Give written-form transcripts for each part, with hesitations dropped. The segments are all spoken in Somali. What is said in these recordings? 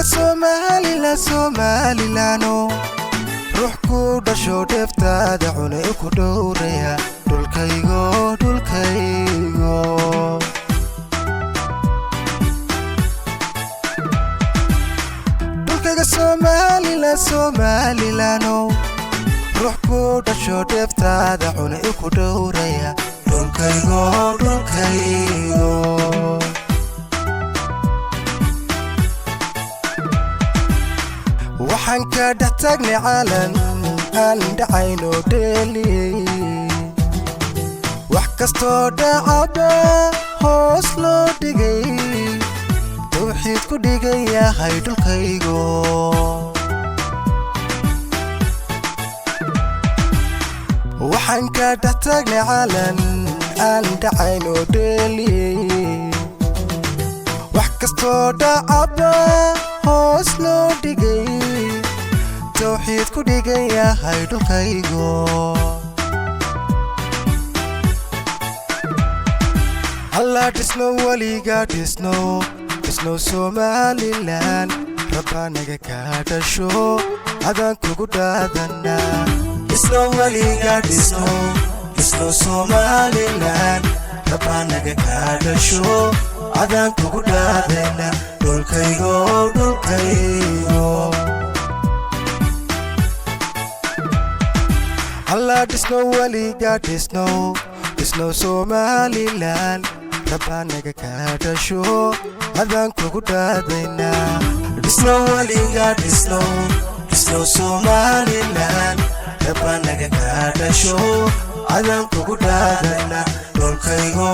Somaliland Somalilano ruux ku dhasho dheeftaada cunay ku dhowraya dhulkaygo dhulkayga Somaliland Somalilano ruux ku dhasho dheeftaada cunay ku dhowraya dhulkaygo waxaan ka dhex taagnay caalan aan dhacayno dheeli wax kastoo dhacaba hoos loo dhigay tawxiid ku dhigan yahay dhulkaygo waxaan ka dhex taagnay caalan aan dhacayno dheeli wax kastoo dhacaba hoos loo dhigay tawxiid ku dhigan yahay dhulkaygo Allah dhisno waliga dhisno Somaliland rabbanaga ka dhasho adaan kugu dhaadana dhisno waliga dhisno Somaliland rabbanaga ka dhasho adaan kugu dhaadana dhulkaygo Allah dhisno waliga dhisno Somaliland rabbanaga ka dhasho adaan kugu dhaadayna dhisno waliga dhisno Somaliland rabbanaga ka dhasho adaan kugu dhaadayna dhulkaygo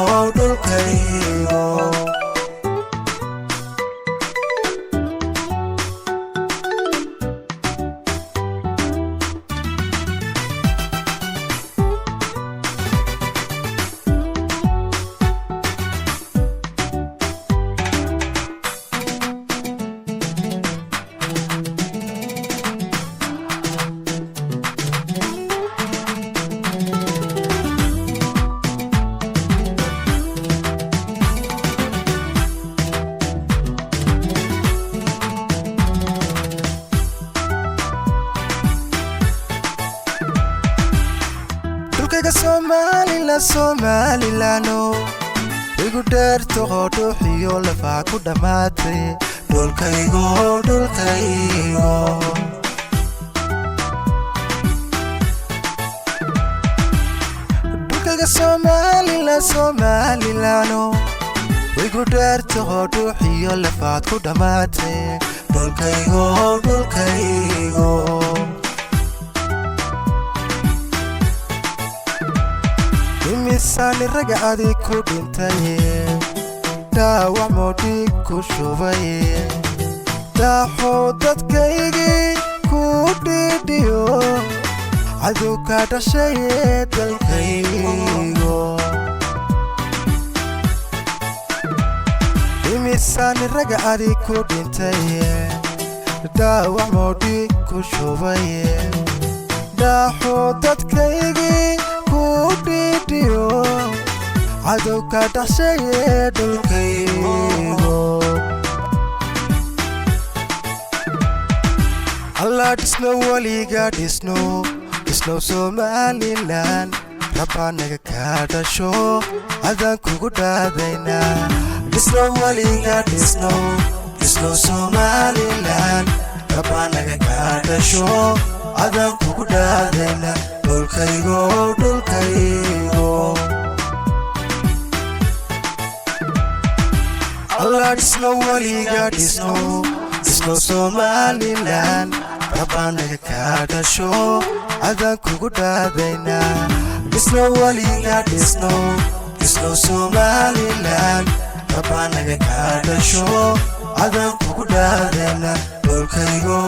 Somalilano igu dheerto dhuuxiyo lafaa ku dhamaatay dhulkaygo dhulkayga Somalilano igu dheerto dhuuxiyo lafaa ku dhamaatay dhulkaygo Misani raga adi ku dhintaye dhaawac moodhig ku shubaye daaxo dadkaygi ku dhidhiyo cadow ka dhashaye dalkaygo misani raga adi ku dhintaye dhaawac moodhig ku shubaye daaxo dadkaygi dhidhiyo cadow ka dhashaye dhulkaygo Allah dhisno waliga dhisno Somaliland rabbanaga ka dhasho adaan kugu dhaadayna dhisno waliga dhisno Somaliland rabbanaga ka dhasho adaan kugu dhaadayna dhulkaygo Allah dhisno waliga dhisno Somaliland rabbanaga ka dhasho adaan kugu dhaadayna dhisno waliga dhisno Somaliland rabbanaga ka dhasho adaan kugu dhaadayna dhulkaygo